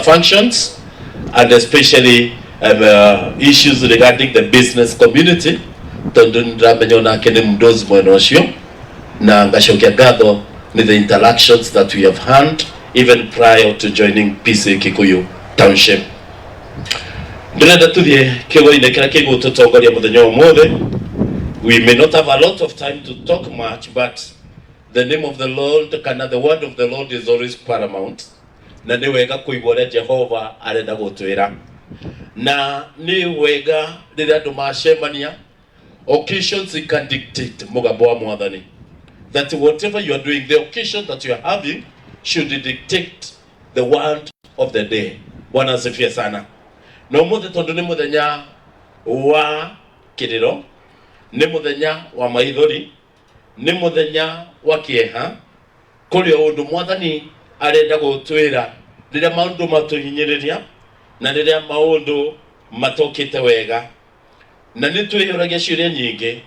functions, and especially issues regarding the business community. Na ngashokia gatho ni the interactions that we have had even prior to joining PC Kikuyu Township. Ndrenda tuthie kigo-ine kira kigututongoria muthenya umuthe. We may not have a lot of time to talk much, but the name of the Lord, kana the word of the Lord is always paramount. Na ni wega kuigua uria Jehova arenda gutwira. Na ni wega riria andu macemania, occasions can dictate mugambo wa Mwathani. That whatever you are doing, the occasion that you are having should dictate the word of the day. Bwana asifiwe sana. Na umuthi tondu ni muthenya wa kiriro, ni muthenya wa maithori, ni muthenya wa kieha, kuri undu Mwathani arenda gutwira riria maundu matuhinyiriria na riria maundu matokite wega. Na ni twiyuragia ciuria nyingi.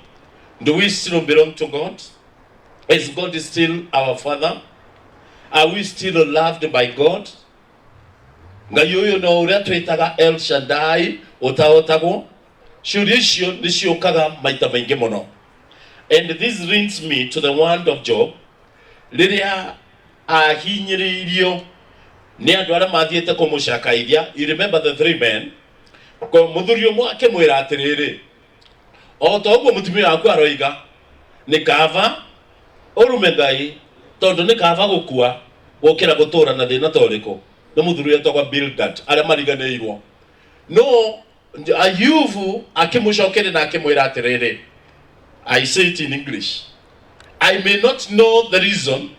Do we still belong to God? Is God still our Father? Are we still loved by God? Ngai uyu no uria twitaga El Shaddai utaotagwo. Ciuria icio ni ciukaga maita maingi muno. And this brings me to the word of Job. Riria ahinyiririo ni andu aria mathiete kumucakaithia. You remember the three men? Ko muthuri umwe akimwira atiriri, o to uguo mutumia waku aroiga ni kava urume Ngai tondu ni kava gukua gukira gutura na thina toriko. No muthuri etagwa Bildad aria mariganeirwo. No Ayubu akimucokere na akimwira atiriri. I say it in English. I may not know the reason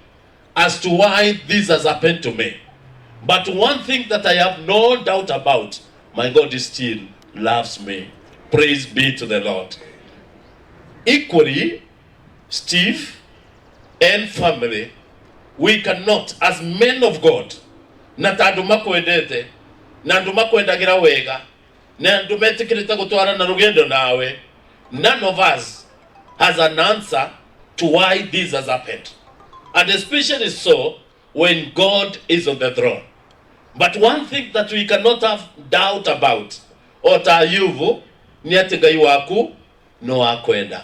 as to why this has happened to me, but one thing that I have no doubt about, my God still loves me. Praise be to the Lord. Equally, Steve and family, we cannot, as men of God, na tandu makwendete, na andu makwendagira wega, na andu metikirite gutwara na rugendo nawe, none of us has an answer to why this has happened. And especially so when God is on the throne. But one thing that we cannot have doubt about, Ayubu, ni ati Ngai waku no akwenda.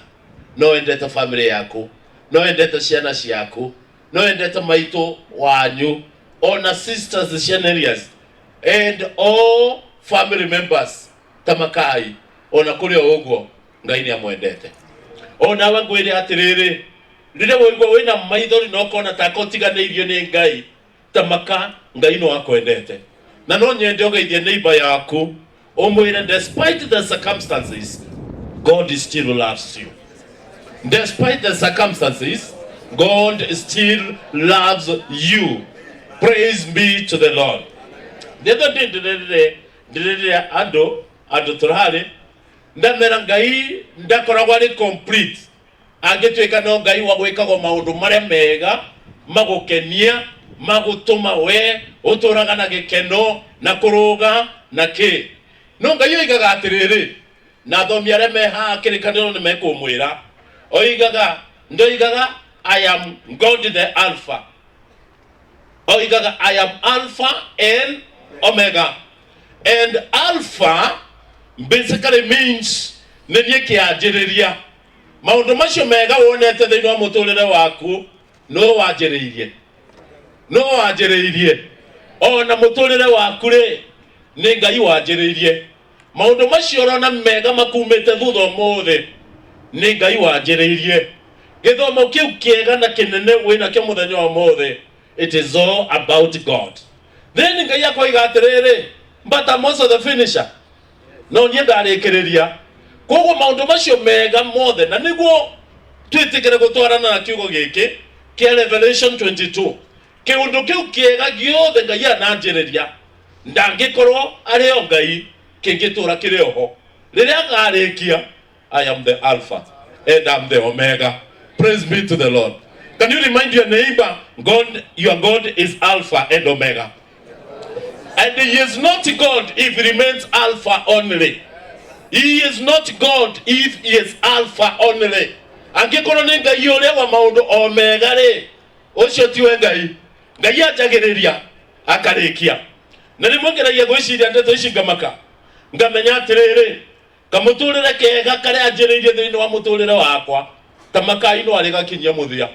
No endete family yaku, no endete ciana ciaku, no endete maito wanyu, ona sisters cianerias, and all family members tamakai, ona kuria uguo Ngai ni amwendete. Ona wangwire atiriri, riria woigua wina maithori no kona ta kotiganeirio ni Ngai, tamaka Ngai no akwendete. Na no nyende ugeithie neighbor yaku, umwire despite the circumstances, God still loves you. Despite the circumstances, God still loves you. Praise be to the Lord. The other day, ando turare, ndamera Ngai ndakoragwa ni complete. Agitwika no Ngai wa gwikago maundu maria mega, magukenia, magutuma we uturaga na gikeno na kuruga na ki. No Ngai oigaga atiriri, na thomi aria meha kirikaniro ni mekumwira. Oigaga, ndoigaga, I am God the Alpha. Oigaga, I am Alpha and Omega. And Alpha basically means nenye kiajiriria. Maundu macio mega wonete thiini wa muturire waku no wajiririe. No wajiririe. Ona muturire waku ri ni Ngai wajiririe. Maundu macio rona mega makumite thutha umuthi ni Ngai wajiririe. Githomo kiu kiega na kinene wina kio muthenya wa umuthi, it is all about God. Then Ngai akoiga atiriri, but I'm also the finisher. No nie ndarikiriria. Koguo maundu macio mega mothe na niguo twitikire gutwarana na kiugo giki kia Revelation 22. Kiundu kiu kiega giothe Ngai ananjiriria, ndangikorwo ari o Ngai kingitura kiri oho. Riria ngarikia, I am the Alpha and I'm the Omega. Praise be to the Lord. Can you remind your neighbor, God, your God is Alpha and Omega. And he is not God if he remains Alpha only. He is not God if he is Alpha only. Angikoro ni Ngai uria wa maundu Omega ri, ucio tiwe Ngai. Ngai ajagiriria akarikia. na nimongeragia gwiciria ndeto ici ngamaka ngamenya atiriri kamuturire kega kare anjiriirie thiini wa muturire wakwa tamakai no ari gakinyia muthia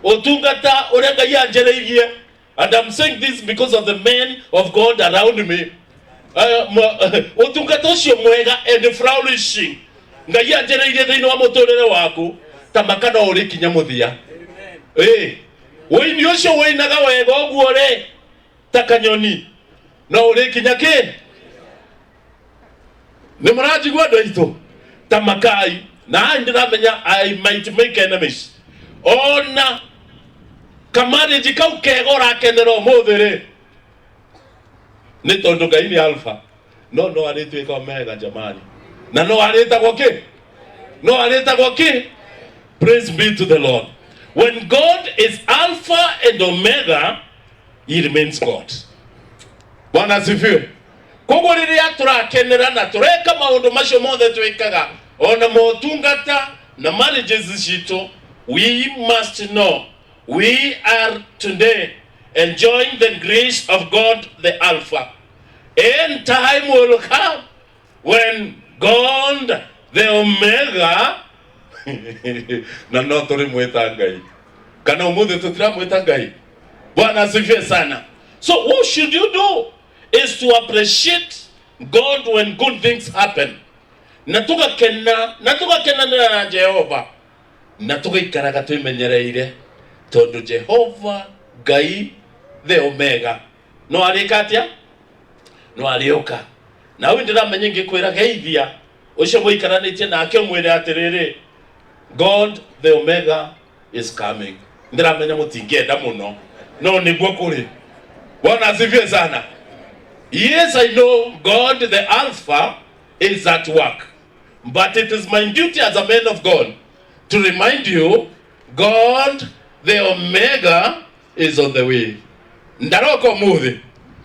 utungata uria Ngai anjiriirie. And I'm saying this because of the men of God around me. Utungata ucio mwega and flourishing Ngai anjiriirie thiini wa muturire waku tamaka no uri kinya muthia. Wini ucio winaga wega uguo ri takanyoni no uri kinya ki ni murajigwa ndoito tamakai na ndiramenya I might make enemies ona kamari jikau kegora kenero muthiri ni tondu Ngai ni alpha no aritwika omega jamani na no aritagwo ki no aritagwo ki. Praise be to the Lord. When God is alpha and omega, he remains God. Bwana asifiwe. Kogo riria turakenera na tureka maundu macio mothe twikaga ona motungata na marriages citu, we must know we are today enjoying the grace of God the Alpha. And time will come when God the Omega na no turi mwita Ngai kana umuthi tutira mwita Ngai. Bwana asifiwe sana. So what should you do is to appreciate God when good things happen. Natuka kena na Jehova. Natuka ikaraga tuimenyereire tondu Jehova Ngai the Omega no arikatia no arioka. Na we ndiramenya ngikwira geithia ucio muikaranitie nake mwire atiriri God the Omega is coming. Ndiramenya mutingienda muno no niguo kuri. Bwana asifiwe sana. Yes, I know God the Alpha is at work, but it is my duty as a man of God to remind you God the Omega is on the way. Ndaroko muthi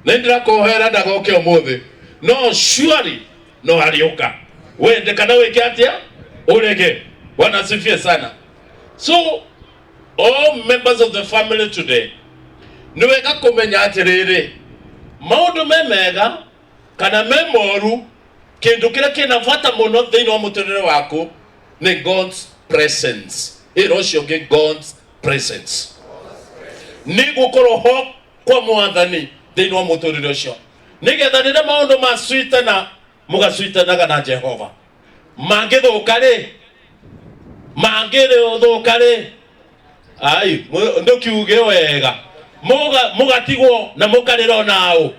nendira kohera ndagoke omuthi no surely no arioka wende kana weke atia urege. Bwana asifiwe sana. So all members of the family today niweka kumenya atiriri maundu memega kana memoru kindu kira kinavata muno thiini wa muturire waku ni God's presence. Irocio ngi God's presence ni gukorwo ho kwa mwathani thiini wa muturire ucio nigetha rira maundu maswitana mugaswitanaga na Jehova mangithuka ri mangire uthuka ri ai ndukiuge wega mugatigwo na mukarira nao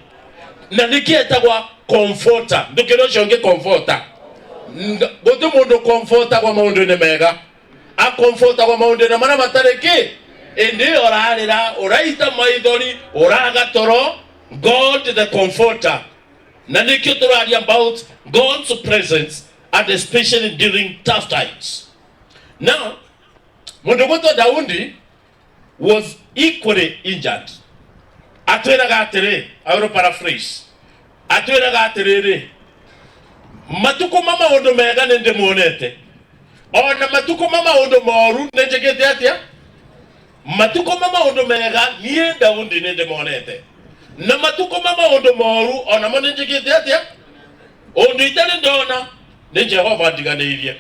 na nikietagwa comforter ndukiro cionge comforter gutu mundu comforter kwa maundu ni mega a comforter kwa maundu na mara matariki indi orarira uraita maithori uraga toro God the comforter na nikio turari about God's presence and especially during tough times. Now mundu gutu Daudi was equally injured. Atwiraga atiri, I will paraphrase. Atwiraga atiri. Matuko mama ondo mega nende monete. Ona matuko mama ondo moru nejegete atia. Matuko mama ondo mega nie Daudi nende monete. Na matuko mama ondo moru ona monejegete atia. Ondo itale ndona ne Jehova diganeirie.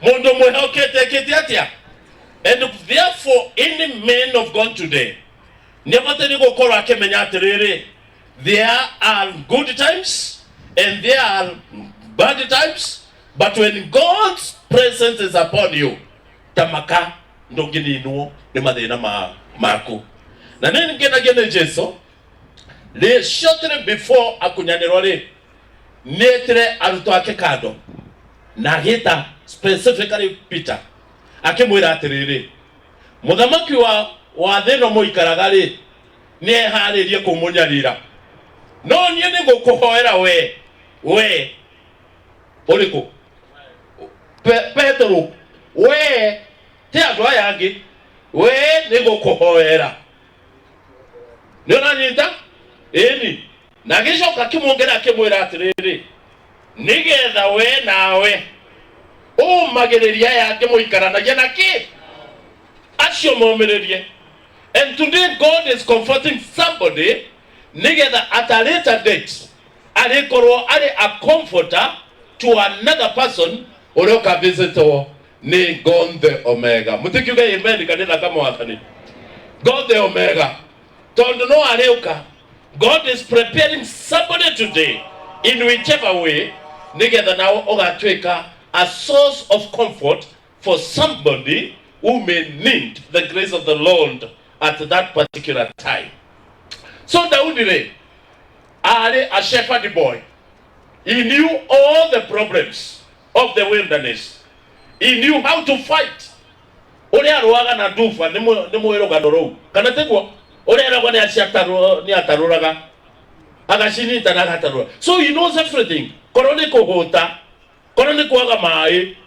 Mondo mwehokete kete atia. And therefore, any man of God today, there are good times and there are bad times, but when God's presence is upon you, tamaka ndogini inuo ni madena maku. Na nini gena Jesu, le shortly before akunyanirole, netre alutoake kado, na hita specifically Peter. Akimwira atiriri muthamaki wa thino muikaraga ri ni eharirie kumunyarira no nie ni gukuhoera we uriko Petro we ti andu aya angi we ni gukuhoera ni ona nyita eni na gicoka kimongera akimwira atiriri nigetha we nawe o magiriria yake muikaranagia na ki acio momererie. And today God is comforting somebody nigetha at a later date alikorwo ari a comforter to another person uroka visitwo ni God the Omega. Mutikiuga amen kanitha kama wakani. God the Omega. Tondo no areuka. God is preparing somebody today in whichever way nigetha now ogatweka a source of comfort for somebody who may need the grace of the Lord at that particular time. So Daudi a shepherd boy. He knew all the problems of the wilderness. He knew how to fight. Ore aruaga na dufa nimo eroga rou. Kana tegwo ore aragwa ni ataruraga. Agashini tanaga tarura. So he knows everything. Korone ko hota. Korone ko aga mai.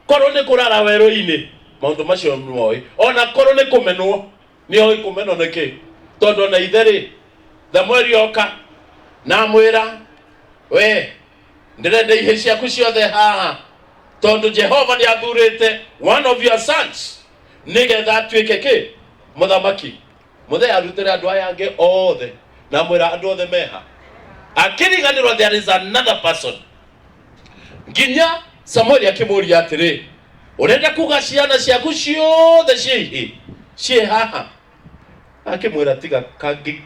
Korone ko rara wero ine. Maundu macio moi. Ona korone ko menwo. Ni oi ko meno neke. Todo na idere. The mweri oka. Na mwera. We. Ndirenda ihe ciaku ciothe haha. Tondu Jehova ni athurite one of your sons. Nigetha atuike ki muthamaki. Muthe arutire andu aya ange othe. Na mwera andu othe meha. Akiriganirwo there is another person. Nginya Samuel akimuria atiri. Urenda kuga ciana ciaku ciothe cie haha. Akimwira tiga kangi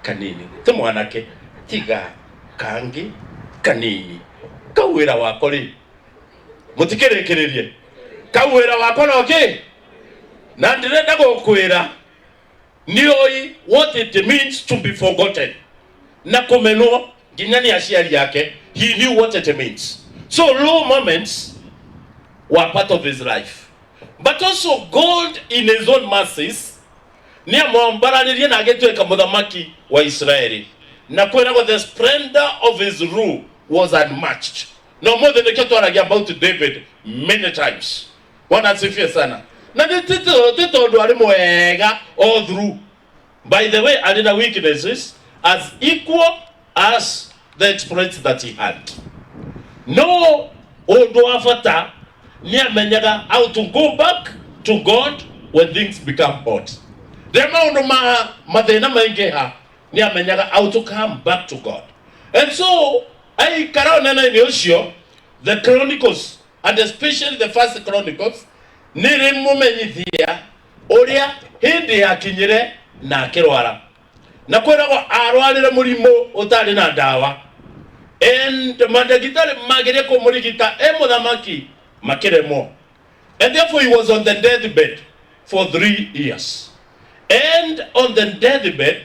kanini. Ti mwanake tiga kangi kanini. Kawira wako ri. Mutikirekererie. Kawira wako no ki. Na ndirenda gukwira. Nioi what it means to be forgotten. Na kumenwo nginya ni aciari yake. He knew what it means. So low moments were part of his life. But also God in his own mercies ni amwambaranirie na agetweka muthamaki wa Israeli. Na kwera the splendor of his rule was unmatched. No more than the ketwaragia about David many times. Wana sifia sana. Na tito ndo alimwega all through. By the way, I did a weaknesses as equal as the exploits that he had. No ondo afata ni amenyaga how to go back to God when things become hot. Dema ondo mathina maingi ha ni amenyaga how to come back to God. And so I karao nena ni ucio the Chronicles and especially the first Chronicles nire mumenyithia uria hindi yakinyire na kirwara. Na kwerago arwarire murimo utari na dawa. And madagitari magire ko murigita muthamaki makiremo. And therefore he was on the deathbed for 3 years. And on the deathbed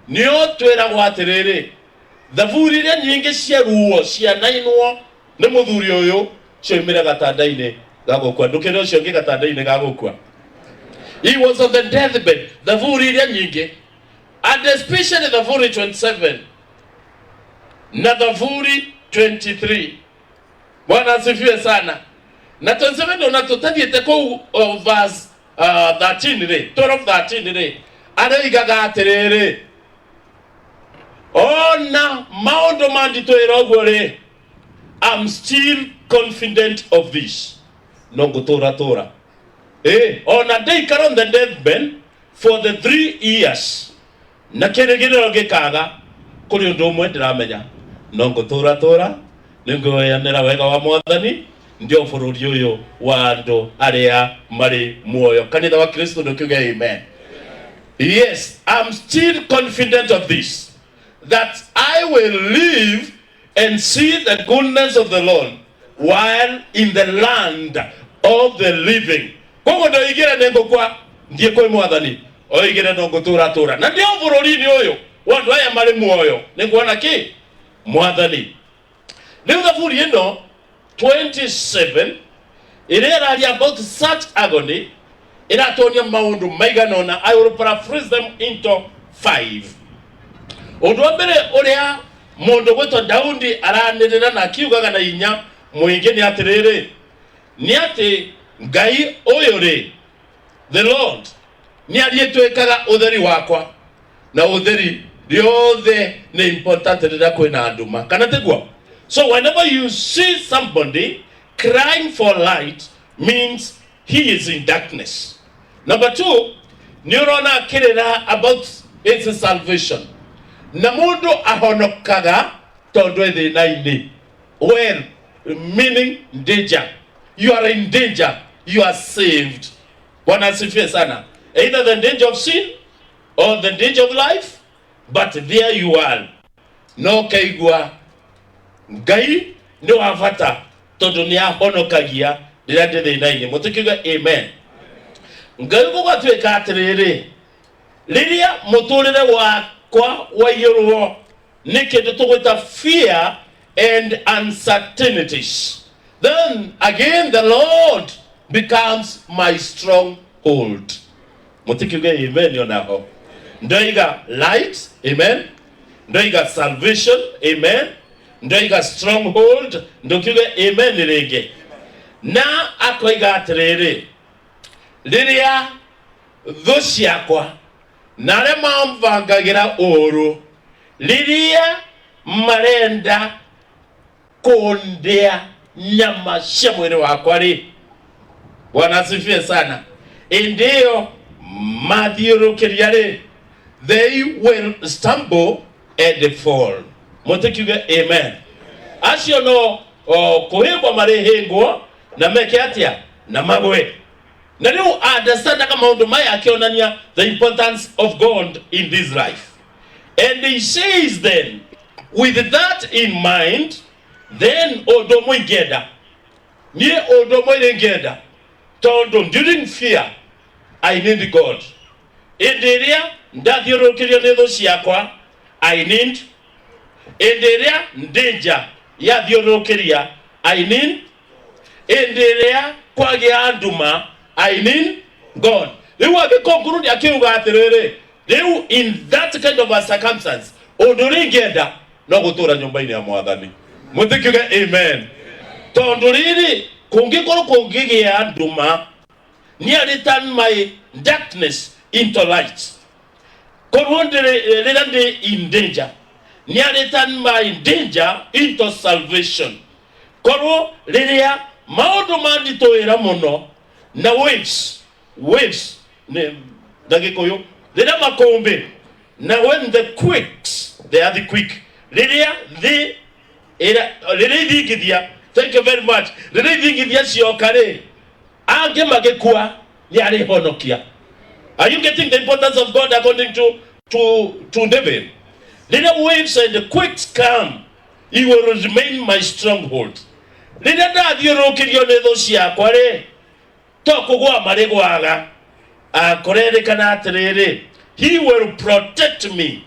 nio twerago atiriri thavurire nyingi cia ruo cia nainwo ni muthuri uyu ciumire gatandaine gagukwa ndukire ucio ngi gatandaine gagukwa. He was on the deathbed thavurire nyingi. And especially the Thavuri 27 na Thavuri 23. Bwana asifiwe sana. Na 27 ndo natutadhiete kwa verse 13 re. 12-13 re. Anaigaga atiriri. Ona maondo mandito irogwo re. I'm still confident of this. Nongo tora. Ona they carry on the deathbed for the 3 years. Na kiregero gikaga kuri undu umwe ndiramenya nongo tora ningoyanira wega wa Mwathani ndio bururi uyu wa andu aria mari muoyo. Kanitha wa Kristo ndukiuga amen. Yes, I'm still confident of this, that I will live and see the goodness of the Lord while in the land of the living. Kogo ndo igira nengo kwa ndiye kwa Mwathani oigire nongo tora na ndio bururi-ini uyu wandu aya mari muoyo niguona ki Mwathani. Riu thaburi ino 27 ireraria about such agony iratonia maundu maiganona. I will paraphrase them into 5. Undu wa mbere uria mundu gwitwa Daudi aranirira na akiugaga na inya muingi ni atiriri ni ati Ngai uyu ri the Lord ni aliyetwekaga utheri wakwa na utheri riothe ni important rira kwina anduma kana tegwa. So whenever you see somebody crying for light means he is in darkness. Number 2, neurona kirira about its salvation. na mundu ahonokaga tondu thina-ini. Well, meaning danger. You are in danger, you are saved. Bwana asifiwe sana. Either the danger of sin or the danger of life, but there you are. No kaigua Ngai ni wavata tondu ni ahonokagia rĩrĩa ndĩ thĩna-inĩ. Mũtikiuge amen. Ngai gũgatuĩka atĩrĩrĩ, rĩrĩa mũtũrĩre wakwa waiyũrwo nĩ kĩndũ tũgwĩta fear and uncertainties, then again the Lord becomes my stronghold. Mũtikiuge amen onaho. Ndoiga light, amen. Ndoiga salvation, amen. Ndoiga stronghold, ndokiuge amen rĩngĩ. Na akoiga atĩrĩrĩ, rĩrĩa thũ ciakwa na arĩa mamvangagĩra ũũru, rĩrĩa marenda kũndĩa nyama cia mwĩrĩ wakwa rĩ, Bwana asifiwe sana, ĩndĩyo mathiũrũkĩria rĩ, they will stumble and fall. Mũtikiuge amen. Acio no kũhĩngwo marĩhĩngwo na meke atĩa na magwe. Na rĩu understandaga maũndũ maya akĩonania the importance of God in this life. And he says then, with that in mind, then ũndũ ũmwe ingĩenda, niĩ ũndũ ũmwe ingĩenda, tondu during fear I need God. Hĩndĩ ĩrĩa ndathiũrũrũkĩrio nĩ thũ ciakwa, I need. Hĩndĩ ĩrĩa danger yathiũrũrũkĩria, I need. Hĩndĩ ĩrĩa kwagĩa nduma, I need God. Rĩu agĩkonkuru akiuga atĩrĩrĩ, rĩu in that kind of a circumstance, ũndũ ũrĩa ingĩenda no gũtũũra nyũmba-inĩ ya Mwathani. Mũtikiuge amen. Tondu rĩrĩ kũngĩkorwo kũngĩgĩa nduma, nĩ turn my darkness into light. Korwo rĩrĩa ndĩ in danger, nĩ turn my danger into salvation. Korwo rĩrĩa maũndũ manditũĩra mũno na waves ne dagĩkũyũ, rĩrĩa makũmbĩ, na when the quakes, they are the quick, rĩrĩa ithingithia, thank you very much, rĩrĩa ithingithia cioka rĩ, angĩ magĩkua nĩ arĩhonokia. Are you getting the importance of God according to David? Rĩrĩa waves and the quakes come, he will remain my stronghold. Rĩrĩa ndathiũrũrũkĩrio nĩ thũ ciakwa rĩ, to kũgũa marĩ gwaga, kũrerĩkana atĩrĩrĩ, he will protect me.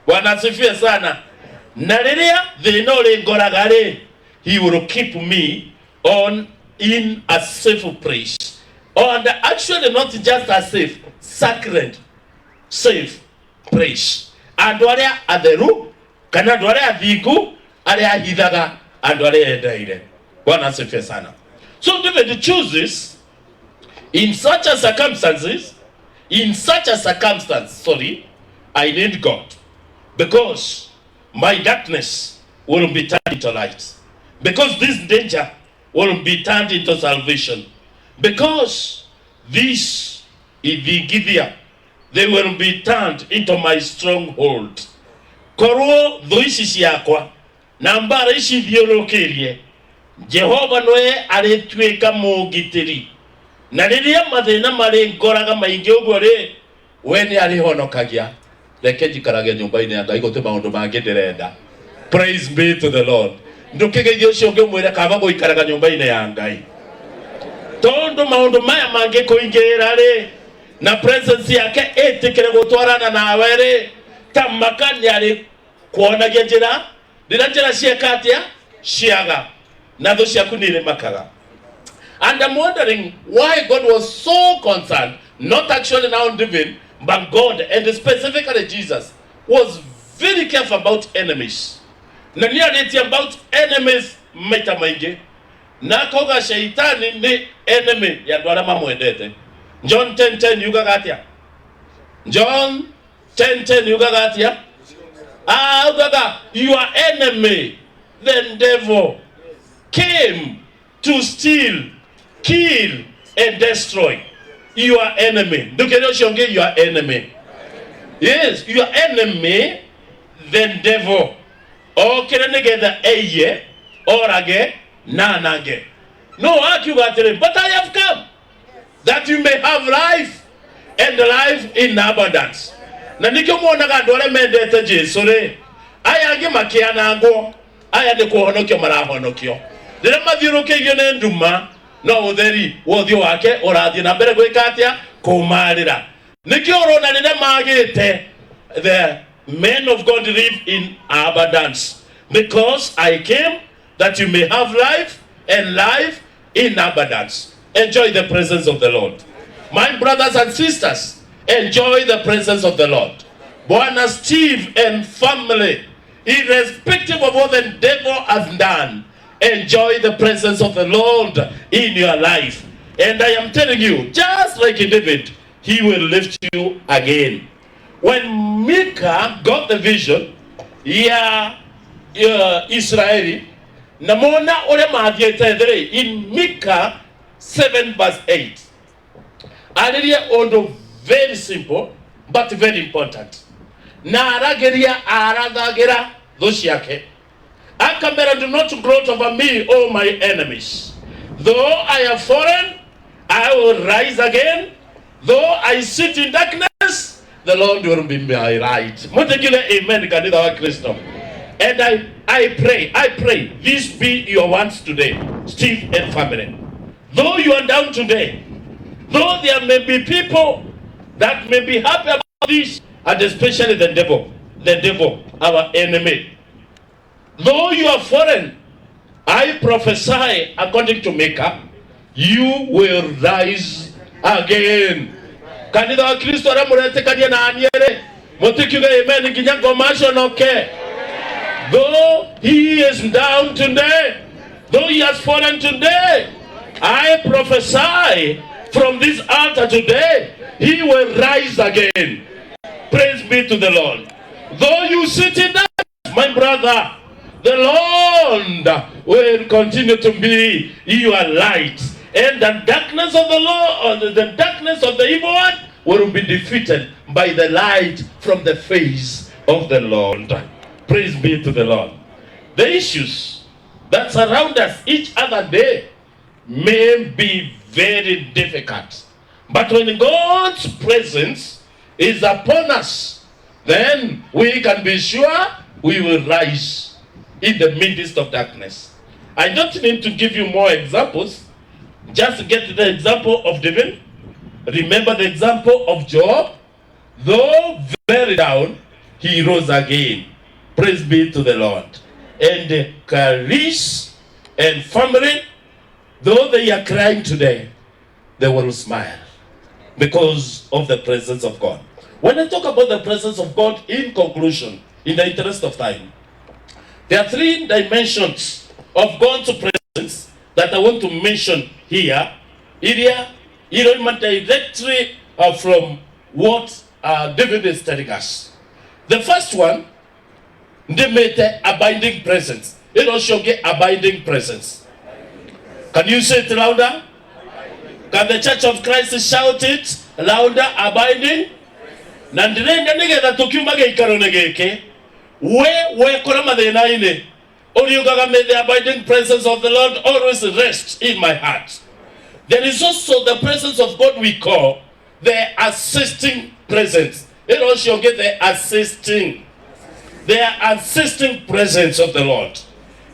Bwana asifiwe sana. Na rĩrĩa thĩna ũrĩ ngoraga rĩ, he will keep me in a safe place. And actually not just a safe, sacred, safe place. Andũ arĩa atheru, kana andũ arĩa athingu, arĩa ahithaga, andũ arĩa endaire. Bwana asifiwe sana. So David chooses in such a circumstance, I need God. Because my darkness will be turned into light. Because this danger will be turned into salvation. Because this Gibeah, they will be turned into my stronghold. Korwo thũ ici ciakwa na mbara ici thiũrũrũkĩirie, Jehova noe arĩtuĩka mũgitĩri. Na rĩrĩa mathĩna marĩ ngoraga maingĩ ũguo rĩ, we nĩ arĩhonokagia. Reke njikarage nyũmba-inĩ ya Ngai, gũtirĩ maũndũ mangĩ ndĩrenda. Praise be to the Lord. Ndũkĩgeithie ũcio ũngĩ ũmwĩre kaba gũikaraga nyũmba-inĩ ya Ngai. Tondu maũndũ maya mangĩ kũingĩra rĩ, na presence yake ĩtĩkĩre gũtwarana nawe rĩ, ta maka nĩ arĩ kuonagia njĩra, rĩrĩa njĩra cieka atĩa ciaga, na thũ ciaku nĩ irĩ makaga. And I'm wondering why God was so concerned, not actually now David, but God, and specifically Jesus, was very careful about enemies. Na nĩ arĩtie about enemies maita maingĩ. Na koga shaitani ni enemy ya andũ arĩa mamwendete. John 10:10 yugaga atĩa? John 10:10 yugaga atĩa? Ugaga, your enemy, the devil, came to steal, kill, and destroy. Your enemy. Ndũkĩrĩ ũcio ũngĩ, your enemy. Yes, your enemy, the devil. Okire nigetha eye orage nanage. No, but I have come that you may have life and life in abundance. Na nikyo muonaga andu aria mendete Jesu ri aya angi makianangwo aya ni kuhonokio marahonokio rire mathiurukeirio ni nduma no utheri wothio wake urathie na mbere gwika atia kumarira nikyo urona rire magite the men of God live in abundance because I came that you may have life and life in abundance. Enjoy the presence of the Lord. My brothers and sisters, enjoy the presence of the Lord. Bwana Steve and family, irrespective of what the devil has done, enjoy the presence of the Lord in your life. And I am telling you, just like David, he will lift you again. When Micah got the vision, Israeli, namona ore maathiete in Micah 7 verse 8. Ariria ondo very simple but very important. Na arageria arathagira thuci yake. Akamera, do not gloat over me, O my enemies. Though I have fallen, I will rise again. Though I sit in darkness, the Lord will be my light. Mutekile amen kanitha wa Kristo. And I pray, this be your words today, Steve and family. Though you are down today, though there may be people that may be happy about this, and especially the devil, our enemy. Though you are fallen, I prophesy according to Micah, you will rise again. Kanitha wa Kristo ara murete kania na aniere, mutikige amen nginya ngomasho noke. Though he is down today, though he has fallen today, I prophesy from this altar today, he will rise again. Praise be to the Lord. Though you sit in darkness, my brother, the Lord will continue to be your light. And the darkness of the Lord, the darkness of the evil one will be defeated by the light from the face of the Lord. Praise be to the Lord. The issues that surround us each other day may be very difficult. But when God's presence is upon us, then we can be sure we will rise in the midst of darkness. I don't need to give you more examples. Just get the example of David. Remember the example of Job. Though very down, he rose again. Praise be to the Lord. And Clarice and family, though they are crying today, they will smile because of the presence of God. When I talk about the presence of God, in conclusion, in the interest of time, there are three dimensions of God's presence that I want to mention here. Directly from what David is telling us. The first one, the abiding presence. It also get abiding presence. Can you say it louder? Can the Church of Christ shout it louder? Abiding. Nandirenga nigeza tukiumage ikarone geke. We kora mathina ine. Oriugaga, may the abiding presence of the Lord always rest in my heart. There is also the presence of God we call the assisting presence. It also get the assisting presence of the Lord.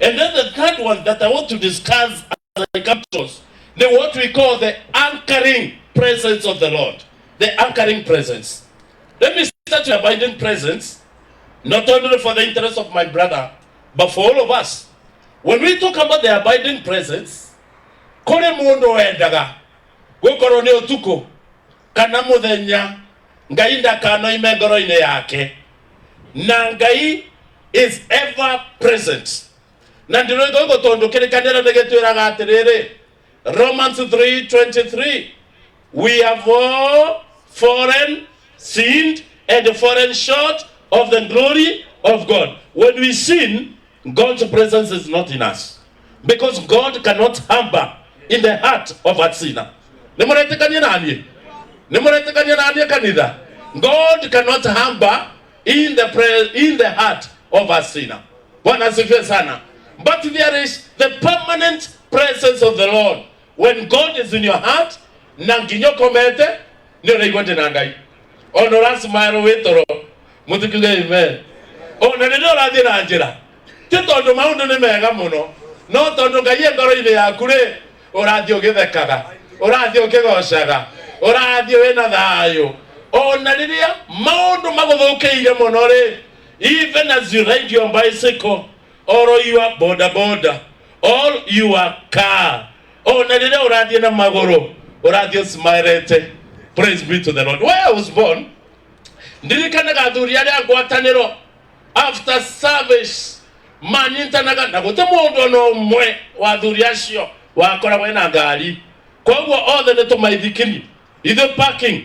And then the third one that I want to discuss as I come to us, what we call the anchoring presence of the Lord. The anchoring presence. Let me start with abiding presence, not only for the interest of my brother, but for all of us. When we talk about the abiding presence, kore mundu wendaga gukoro ni utuko kana muthenya ngai ndakano ime ngoro-ine yake na ngai is ever present. Na ndiroigo gotondo kirikanira ndegetwiraga atiriri Romans 3:23, we have all fallen, sinned, and fallen short of the glory of God. When we sin, God's presence is not in us, because God cannot harbor in the heart of a sinner. God cannot harbor in the heart of a sinner. Bwana asifiwe sana. But there is the permanent presence of the Lord. When God is in your heart, na nginyo komete, ni unaigwete na ngai. Ono rasmaero wetoro, mutukuge amen. Ono nino rathi na njira. Ti tondu maundu ni mega muno. No tondu ngai ngoro-ini yaku ri, urathi ugithekaga, urathi ukigocaga, urathi wina thayu. Ona riria maundu maguthukiire muno ri, even as you ride your bicycle or your boda or your car, ona riria urathi na maguru, urathi usmirete. Praise be to the Lord. Where I was born, ndirikanaga athuri aria ngwataniro after service manyitanaga na gute mundu no mwe wa athuri acio wakoragwo na ngari. Koguo othe ni tumaithikiri ithe parking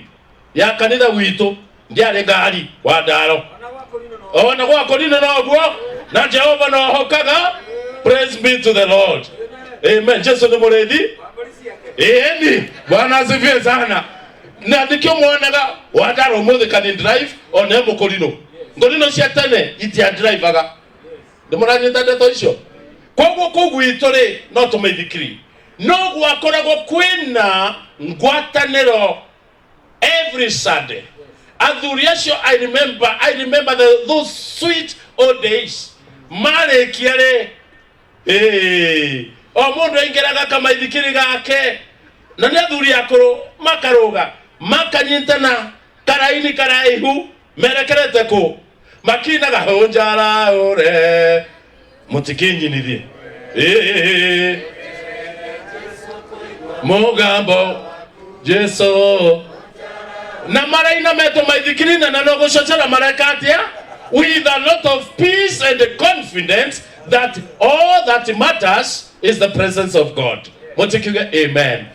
ya kanitha witu ndiari ngari wa ndaro ona gwako rino noguo na Jehova no hokaga. Praise be to the Lord. Amen. Jesu ni murethi. Eni Bwana asifiwe sana. Na ndikyo mwonaga wadaro muthe kan drive on emo kolino ngolino cia tene itia drivaga ndimuranyita ndeto icio. Koguo kugwitore no tumeithikiri no gwakoragwo kwina ngwataniro every Sunday. Athuri acio I remember those sweet old days. Mare kiere o mundu aingiraga kama ithikiri gake na ni athuri akuru makaruga makanyitana karaini karaihu merekerete ku makinaga honjara ore mutikinyinithie mugambo Jesu na maraina meto maithikirina na no gucocara marakatia with a lot of peace and confidence that all that matters is the presence of God. Mutikiga amen.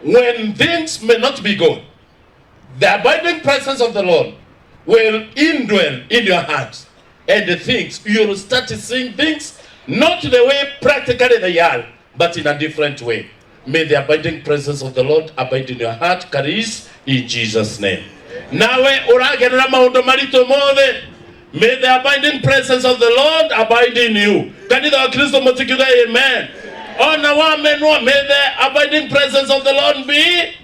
When things may not be good, the abiding presence of the Lord will indwell in your heart, and the things you'll start seeing things not the way practically they are, but in a different way. May the abiding presence of the Lord abide in your heart, Caris, in Jesus' name. Nawe uragerera maundu marito mothe. May the abiding presence of the Lord abide in you. Kanitha wa Kristo mutikire amen. Ona wa menwa, may the abiding presence of the Lord be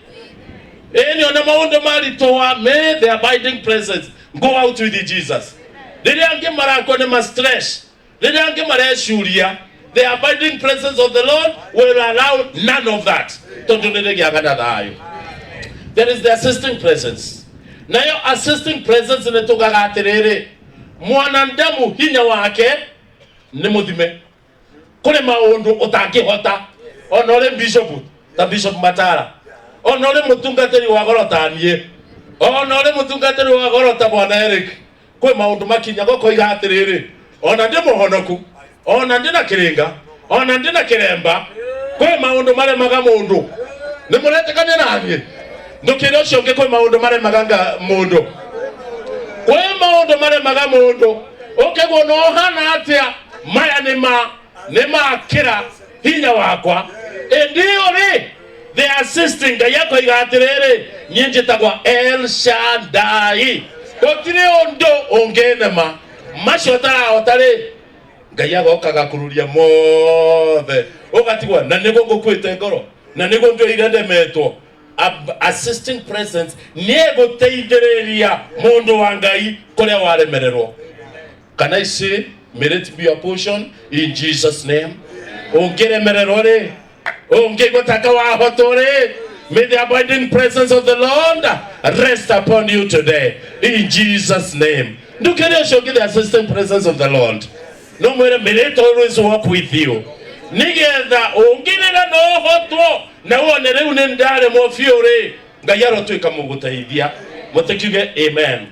in your maundu marito. May the abiding presence go out with Jesus. Rĩrĩa angĩ marakwo nĩ stress, rĩrĩa angĩ mareshuria, the abiding presence of the Lord will allow none of that. There is the assisting presence. Na yo assisting presence ni tugaga atiriri, mwanadamu hinya wake ni muthime. Kuri maundu utangihota. Onore bishop, ta Bishop Matara. Onore mutungatiri wa gorota nie. Onore mutungatiri wa gorota Bwana Eric. Kwe maundu makinya goko iga atiriri. Ona ndi muhonoku. Ona ndina kiringa, ona ndina kiremba. Kwe maundu mare maga mundu. Nimuretekane nanie. Ndukire ucio nge kwe maundu mare maganga mundu. Kwe maundu mare maga mundu. Okegwo no hana atia maya nima kira hinya wakwa. Ndio ri the assisting gayako igatiriri nyinjitagwa El Shaddai. Gotire ondo ongenema mashotara otare gayago kagakururia mothe ugatigwa na nigo gukwite ngoro na nigo ndio irendemetwo. Assisting presence nego teithiriria mundu wa ngai kuria waremererwo. Can I say may it be a portion in Jesus name? Ongeremererwo ri ongegotaka wa hotore. May the abiding presence of the Lord rest upon you today in Jesus name. Do can you show the assisting presence of the Lord? No more, may it always walk with you. Nigeda onginera no hotwo na wonere unendare mo fiore gayaro tu ikamugutaidia motekige amen.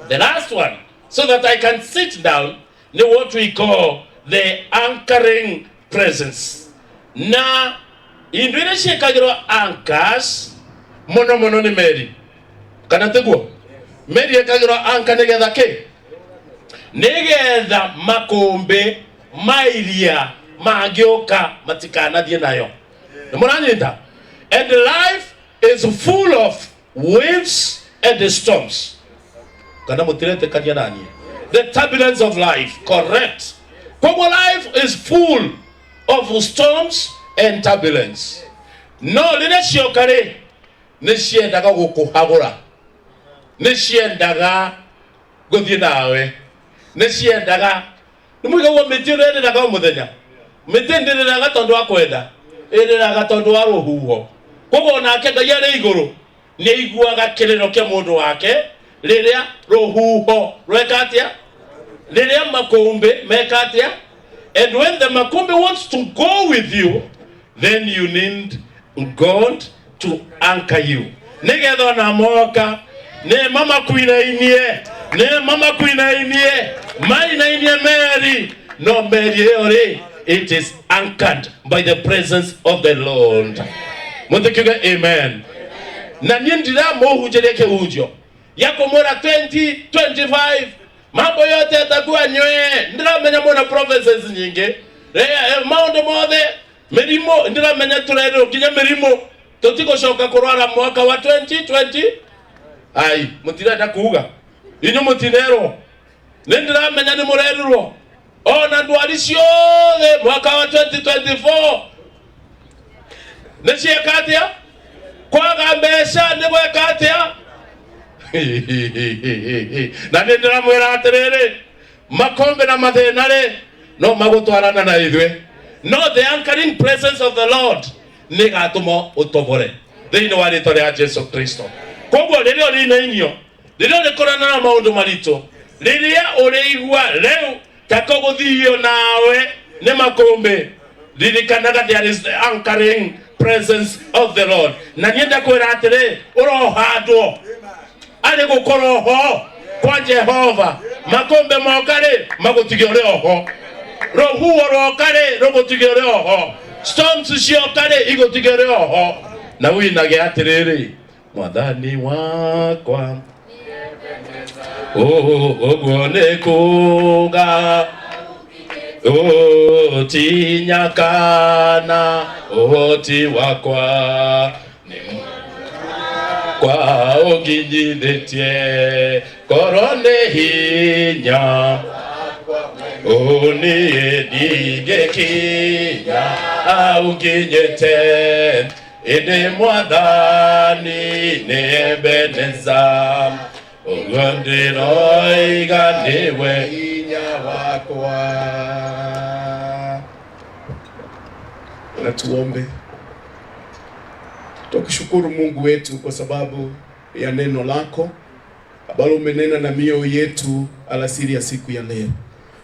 The last one, so that I can sit down, know what we call the anchoring presence. Na indwire shekagiro anchors mono ni Mary. Kana teguo Mary ekagiro anchor nigetha ke nigetha makombe mairia magioka matikana thie nayo. Nimuranyita. And life is full of waves and storms. kana mutirete kanya nani. The turbulence of life, correct. Kwa life is full of storms and turbulence. No, lile shiokare nishiendaga gukuhagura, nishiendaga guthie nawe, nishiendaga nimuiga wo mitire ndaga muthenya mitindiraga tondu akwenda indiraga tondu wa ruhuho. Koguo nake Ngai ari iguru ni aiguaga kiriro kia mundu wake riria ruhuho rwekatia, riria makumbi mekatia. And when the makumbi wants to go with you, then you need God to anchor you. Nigetha na moka ne mama kuinainie, ne mama kuinainie, mainainie Mary, no Mary ore. It is anchored by the presence of the Lord. Mundikiuga amen. Na nindira muhunjire kiunjo yako mora 2025 mambo yote yatakuwa nywe. Ndiramenya mona prophecies nyingi maundu mothe mirimo ndiramenya turero kinya mirimo tutikocoka kurwara mwaka wa 2020. Ai mutirenda kuuga inyu mutinero nindiramenya ni murerurwo ona ndwari ciothe mwaka wa 2024 niciekatia kwaga mbeca ni gwekatia. Na nindiramwira atiriri makombe na mathina ri no magutwarana na ithwe. No, the anchoring presence of the Lord ni gatuma utobore thiini wa ritwa ria Jesu Kristo. Koguo riria urinainio, riria urikorana na maundu maritu, riria urigua riu takoguthio nawe ni makumbi, ririkanaga there is the anchoring presence of the Lord. Na nienda kwira atiri urohandwo ari gukorwo ho kwa Jehova. Makombe mokare magutigio ri oho, ruhuho rokare rugutigio ri oho, storms ciokare igutigio ri oho. Na winage atiriri mwathani wakwa oguo ni kuga tinyakana uhoti wakwa kwa uginyithitie korone hinya unie ndigekinya auginyite indi mwathani ni Ebeneza uguo ndiroiga niwe hinya wakwa. Na tuombe. Tukushukuru Mungu wetu kwa sababu ya neno lako ambalo umenena na mioyo yetu alasiri ya siku ya leo.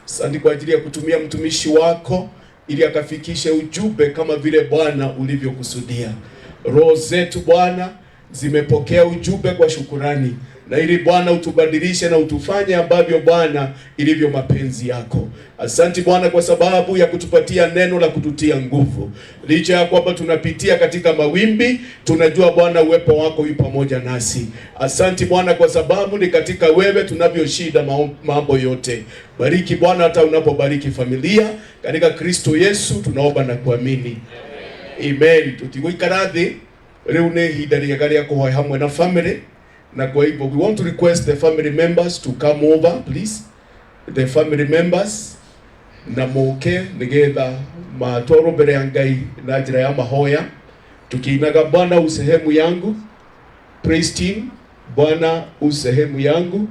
Asante kwa ajili ya kutumia mtumishi wako ili akafikishe ujumbe kama vile Bwana ulivyokusudia. Roho zetu Bwana zimepokea ujumbe kwa shukurani, na ili Bwana utubadilishe na utufanye ambavyo Bwana ilivyo mapenzi yako. Asante Bwana kwa sababu ya kutupatia neno la kututia nguvu. Licha ya kwamba tunapitia katika mawimbi, tunajua Bwana uwepo wako yu pamoja nasi. Asante Bwana kwa sababu ni katika wewe tunavyoshinda mambo yote. Bariki Bwana hata unapobariki familia, katika Kristo Yesu tunaomba na kuamini. Amen. Tutiguikara thi riu ni ihinda riega ria kuhoya hamwe na family. Na kwa hivyo we want to request the family members to come over please. The family members na moke nigetha matoro mbere ya Ngai na njira ya mahoya tukiinaga Bwana usehemu yangu, praise team Bwana usehemu yangu,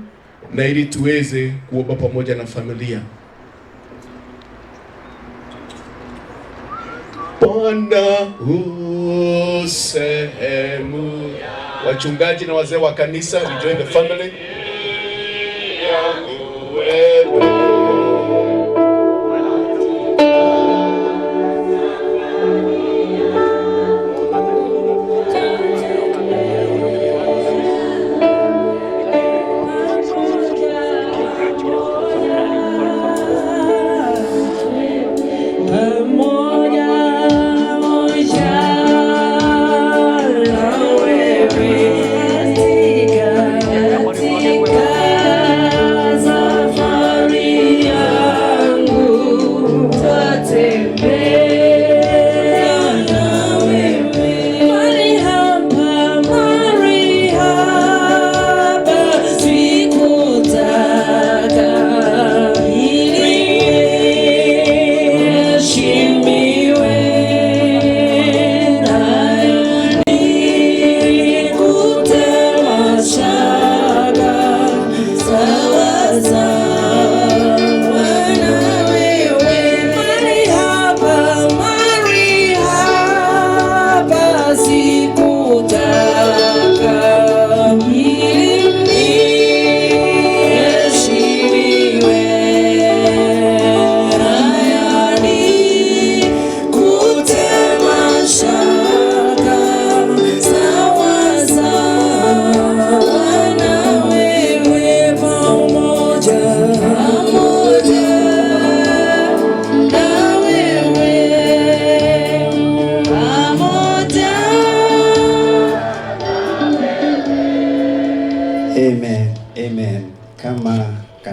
na ili tuweze kuomba pamoja na familia. Bwana usehemu. Wachungaji na wazee wa kanisa, we join the family. Yeah.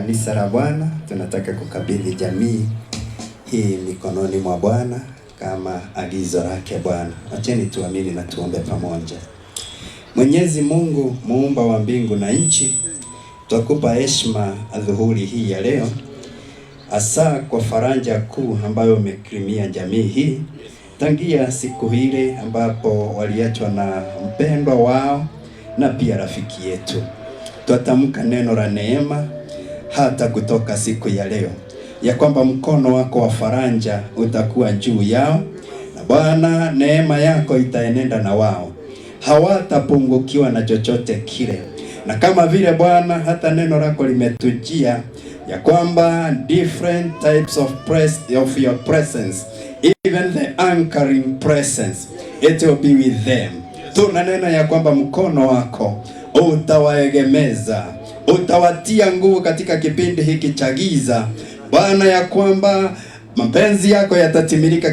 kanisa la Bwana, tunataka kukabidhi jamii hii mikononi mwa Bwana kama agizo lake Bwana. Acheni tuamini na tuombe pamoja. Mwenyezi Mungu, muumba wa mbingu na nchi, twakupa heshima adhuhuri hii ya leo, hasa kwa faraja kuu ambayo umekirimia jamii hii tangia siku ile ambapo waliachwa na mpendwa wao na pia rafiki yetu. Twatamka neno la neema hata kutoka siku ya leo, ya kwamba mkono wako wa faraja utakuwa juu yao, na Bwana neema yako itaenenda na wao, hawatapungukiwa na chochote kile. Na kama vile Bwana hata neno lako limetujia ya kwamba different types of your presence, even the anchoring presence, it will be with them. Tuna neno ya kwamba mkono wako utawaegemeza, utawatia nguvu katika kipindi hiki cha giza Bwana, ya kwamba mapenzi yako yatatimilika